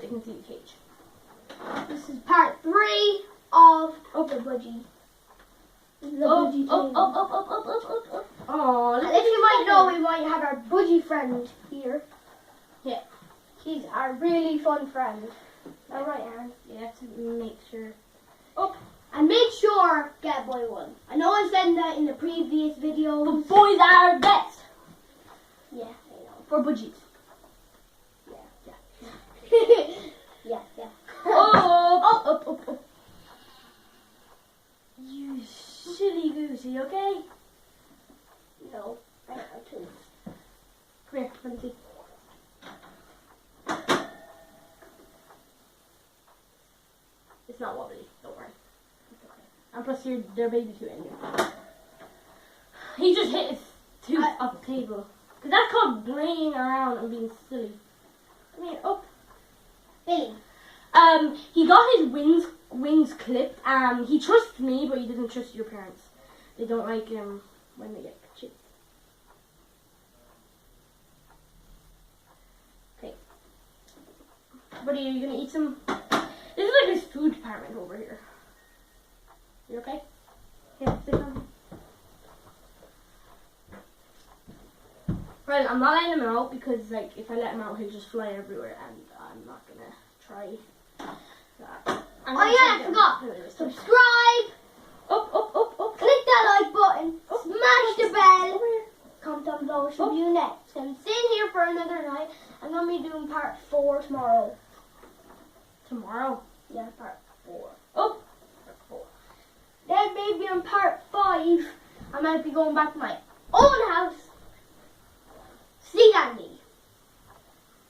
you can see the cage. This is part 3 of the budgie. This is the budgie Up. Oh, and if you might know, we might have our budgie friend here. Yeah. He's our really fun friend. Alright, Aaron. You have to make sure. And make sure get boy one. I know I said that in the previous The videos. boys are best Yeah, I know. for budgies. Yeah, yeah. Up. You silly goosey, okay? No, I know too. Come here, let me see. It's not wobbly, don't worry. It's okay. And plus their baby too in here. He just hit his tooth off the table. Cause that's called playing around and being silly. Come here, up. Billy. He got his wings clipped. He trusts me, but he doesn't trust your parents. They don't like him when they get chipped. Okay. Buddy, are you gonna eat some? This is like his food department over here. You okay? Here, sit down. Right, I'm not letting him out because, like, if I let him out, he'll just fly everywhere, and I'm not gonna try that. Oh yeah, I forgot. Subscribe. Up. Click that like button. Smash the bell. Comment down below what should we do next. I'm sitting here for another night. I'm gonna be doing part 4 tomorrow. Tomorrow. Yeah, part 4. Up. Then maybe on part 5, I might be going back to my own house. See Andy.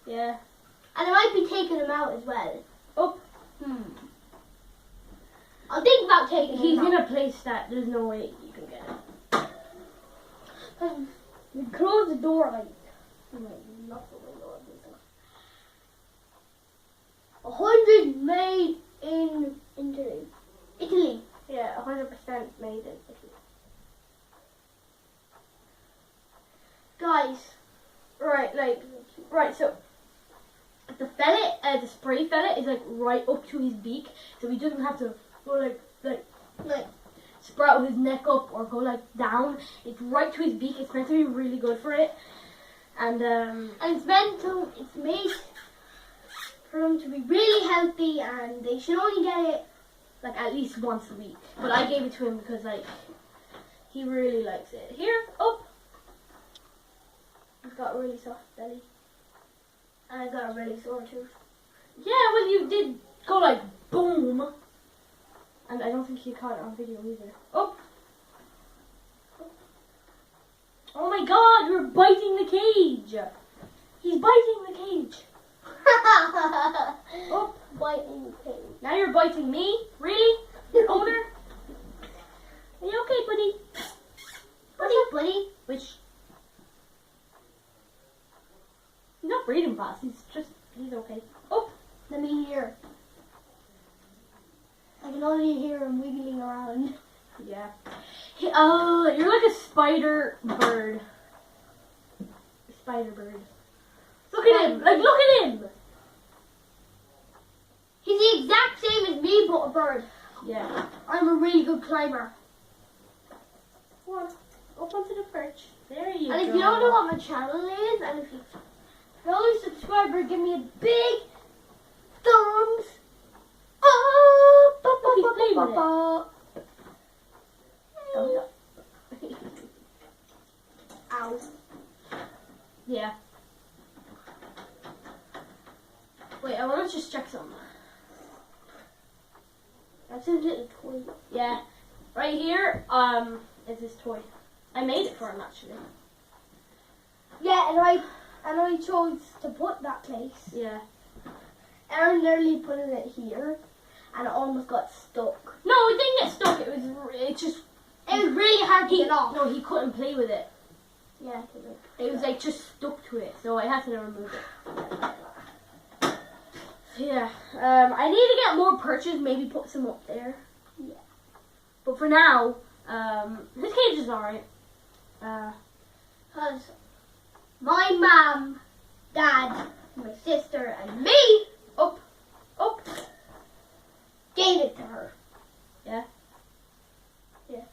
Yeah. And I might be taking him out as well. Up. I'll think about taking He's him in out. a place that there's no way you can get him. We close the door like lock the window. 100 made in Italy. Yeah, 100% made in Italy. Guys. Right, so the fillet, the spray fillet is like right up to his beak, so he doesn't have to go like sprout his neck up or go like down. It's right to his beak. It's meant to be really good for it, and it's made for them to be really healthy, and they should only get it like at least once a week. But I gave it to him because like he really likes it. Here, up. He's got a really soft belly. And I got a really sore tooth. Yeah, well you did go like boom. And I don't think he caught it on video either. Oh! Oh my god, you're biting the cage! He's biting the cage. Oh, biting the cage. Now you're biting me? Really? Owner? Are you okay, buddy? What's up, buddy? Which... He's not breathing fast, he's okay. Oh! Let me hear. I can only hear him wiggling around. Yeah. You're like a spider bird. Spider bird. Look at him! Like, look at him! He's the exact same as me, but a bird. Yeah. I'm a really good climber. Come on. Up onto the perch. There you go. And if you don't know what my channel is, and if you're only a subscriber, give me a big thumbs up. He's playing with it. Thumbs up. Ow. Yeah. Wait, I want to just check something. That's his little toy. Yeah. Right here, is his toy. I made it for him, actually. Yeah, and I chose to put that place. Yeah. Aaron literally put it here, and it almost got stuck. No, it didn't get stuck. It was really hard to get off. No, he couldn't play with it. Yeah, It was like just stuck to it, so I had to remove it. Yeah. I need to get more perches. Maybe put some up there. Yeah. But for now, his cage is alright. Because my mom, dad, my sister, and me Up. Gave it to her. Yeah. Yeah.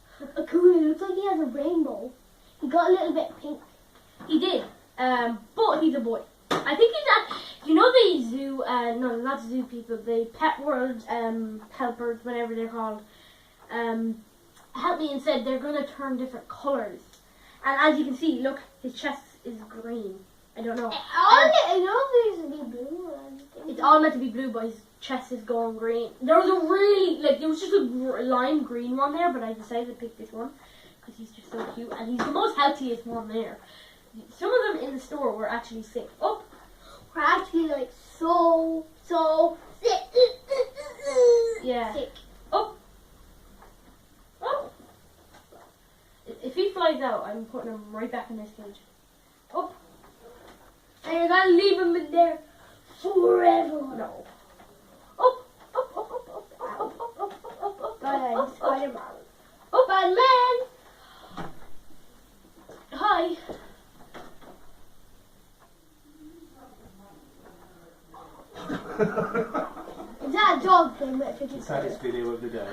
Cool. It looks like he has a rainbow. He got a little bit pink. He did. But he's a boy. I think he's at, you know the zoo, no, not zoo people, the Pet World helpers, whatever they're called, helped me and said they're going to turn different colours. And as you can see, look, his chest is green. I don't know. I know there's to be blue or anything. It's all meant to be blue, but his chest is going green. There was a really, there was just a lime green one there, but I decided to pick this one because he's just so cute. And he's the most healthiest one there. Some of them in the store were actually sick. Oh, We're actually like so sick. yeah. Sick. Oh. Oh. If he flies out, I'm putting him right back in this cage. Oh. And you're gonna leave him in there forever. No. Oh. Oh. Oh. Oh. Oh. Oh. Oh. Oh. Oh. Oh. Guys, Spider-Man. Oh. Spider-Man. Hi. Is that a dog playing with a fidget Saddest spinner? video of the day.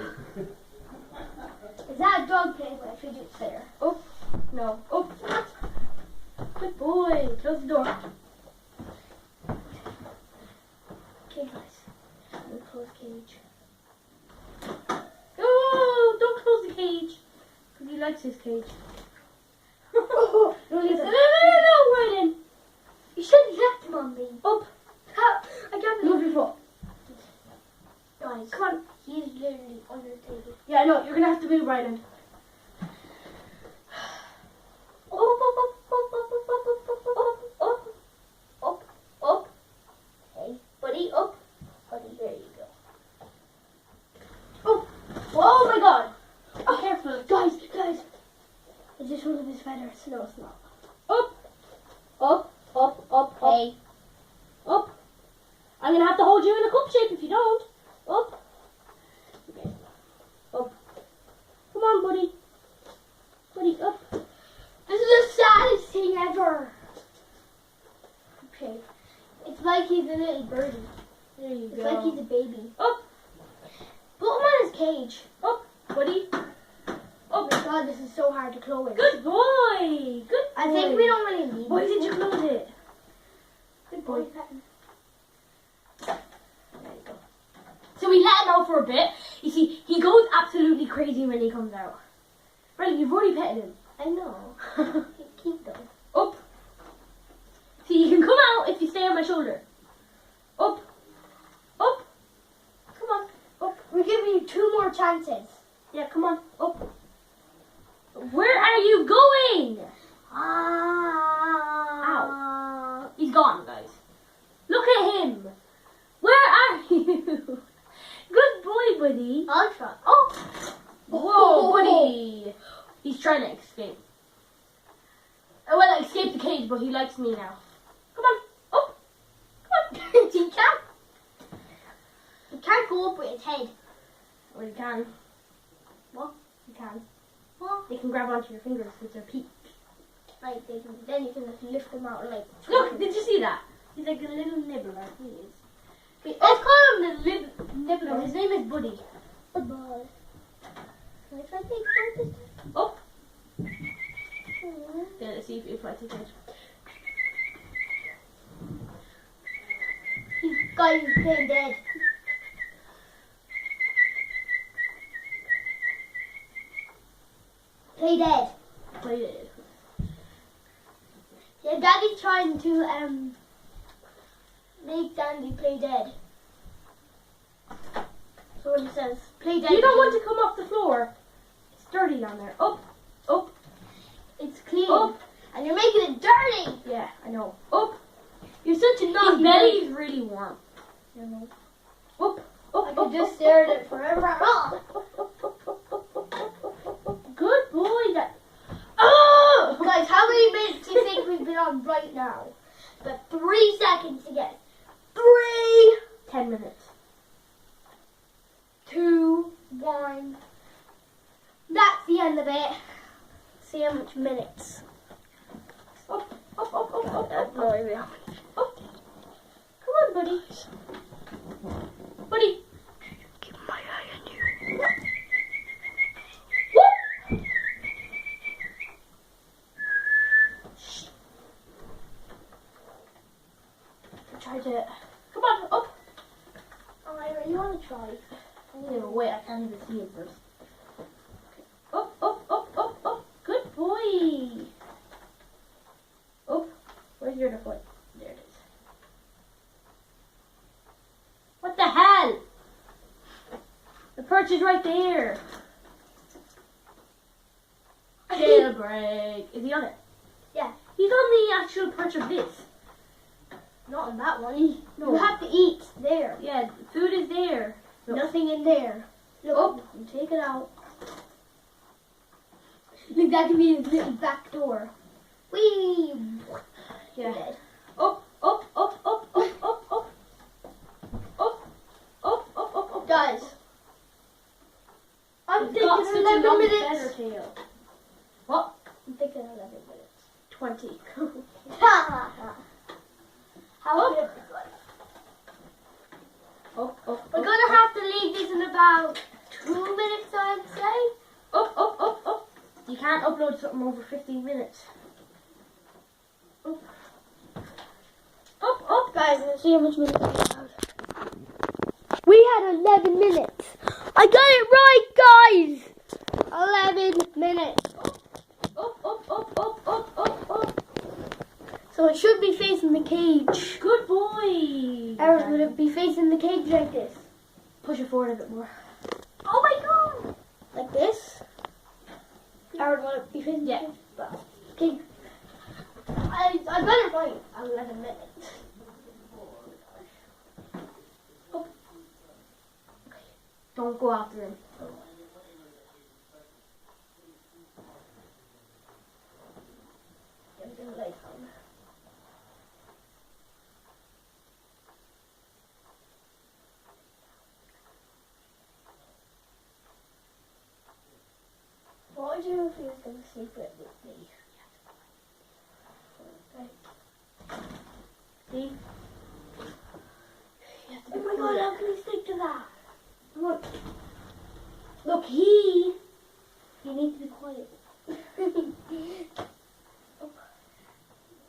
Is that a dog playing with a fidget spinner? Oh. No. Oh. Good boy. Close the door. Okay, guys. I'm gonna close cage. Oh, don't close the cage. Because he likes his cage. No, No, listen. Ryden. You should have left him on me. Up. How? I got Move your foot. Guys, Come on. he's literally under the table. Yeah, I know. You're going to have to move, Ryden. Up, up, up, up, up, up, up, up, up, up. Hey, buddy, up. Buddy, there you go. Oh. Oh, my God. Oh, careful. Guys. Is this one of his feathers? No, it's not. Up. Up, up, up, up. Hey. Up. I'm going to have to hold you in a cup shape if you don't. Up. Okay. Up. Come on, buddy. Buddy, up. This is the saddest thing ever. Okay. It's like he's a little birdie. There you It's go. like he's a baby. Up. Put him on his cage. Up, buddy. Oh my god, this is so hard to close. Good boy. Good boy. I think we don't really need Why this. did you close it? Good boy. Boy, There you go. So we let him out for a bit. You see, he goes absolutely crazy when he comes out. Right, you've already petted him. I know. Keep them. Up. See, you can come out if you stay on my shoulder. Up. Up. Come on. Up. We're giving you 2 more chances. Yeah, come on. Up. Where are you going? Ow. He's gone, guys. Look at him. Where are you? Good boy, buddy. I'll try. Oh. Whoa, buddy. He's trying to escape. Well, escape the cage, but he likes me now. Come on. Up. Come on. He can't. He can't go up with his head. Well, you can. What? You can. What? They can grab onto your fingers with their peak. Like then you can just lift them out like. Look, did you see that? He's like a little nibbler. He is. Let's call him the little No, nibbler. his name is Buddy. Football. Can I try to take this time? Oh. Yeah, let's see if I take it. Guys, he's playing dead. Play dead. Played it. Yeah, Daddy's trying to make Dandy play dead. So what he says, play dead. You don't want to come off the floor. It's dirty down there. Up. Up. It's clean. Up. And you're making it dirty. Yeah, I know. Up. You're such a His naughty. His belly belly is really warm. You know. Up. Up. I Up. could just up, stare up, at it forever. Oh. Good boy. That. Oh! Guys, how many minutes do you think we've been on right now? But 3 seconds to get 3, 10 minutes. 2, 1. That's the end of it. See how much minutes. Up. Up. Up. Up. Up. Up. No idea. Up. Come on, buddy. buddy. Keep my eye on you. Whoop. Try to. Come on, up. Alright, you want to try? Yeah, wait, I can't even see it first. Up, up, up, up, up. Good boy. Up. Where's your other foot? There it is. What the hell? The perch is right there. Jailbreak. Is he on it? Yeah. He's on the actual perch of this. Not on that one. No. You have to eat there. Yeah, food is there. No. Nothing in there. Look, Oh. take it out. Look, that could be his little back door. Whee! Yeah. Dead. Up, up, up, up, up, up, up. Up, up, up, up, up. Guys, I'm He's got thinking such a 11 long minutes. feather tail. What? I'm thinking 11 minutes. 20. How Oh. good is it? Up, up, We're up, gonna up, have to leave this in about 2 minutes, I'd say. up, up, up, up. You can't upload something over 15 minutes. Up. Up, up. Guys, let's see how much minutes we have. We had 11 minutes. I got it right, guys. 11 minutes. Up, up, up, up, up, up, up. So it should be facing the cage. Good boy. Aaron, would it be facing the cage like this? Push it forward a bit more. Oh my god! Like this? Aaron, would it be facing Yeah. the cage? Okay. I better find 11 minutes. Don't go after him. Get the light on. What would you do if he was going to sleep with me? See? Oh my god, how can you stick to that? Look. Look, he needs to be quiet.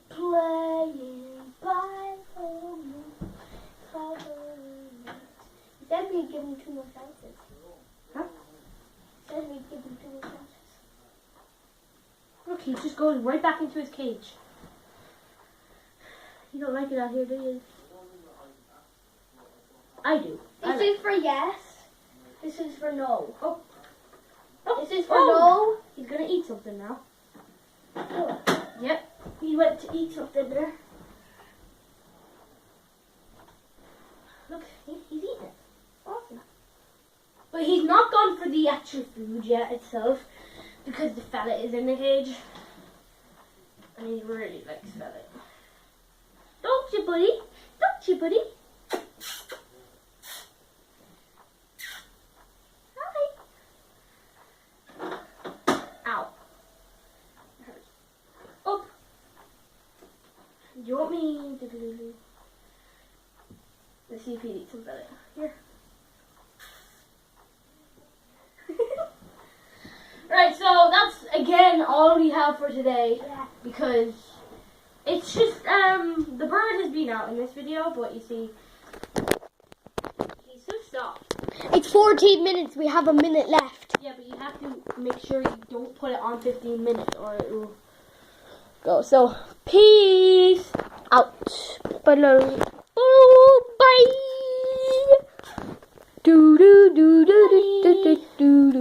Playing by the moon. He said we'd give him 2 more chances. Huh? He said we'd give him 2 more chances. Look, he just goes right back into his cage. You don't like it out here, do you? I do. This is for yes. This is for no. Oh, This is for oh. He's gonna eat something now. no. Yep. He went to eat something there. Look, he's eating it. Awesome. But he's not gone for the actual food yet itself because the fella is in the cage. And he really likes fella. Don't you, buddy? Don't you, buddy? Hi. Ow. Up. Do you want me to do? Let's see if he eats some fella. Here. Right, so that's again all we have for today Yeah. because it's just the bird has been out in this video, but you see he's so soft. It's 14 minutes. We have a minute left. Yeah, but you have to make sure you don't put it on 15 minutes or it will Go. So, peace out. Bye. Do do do do do do do do.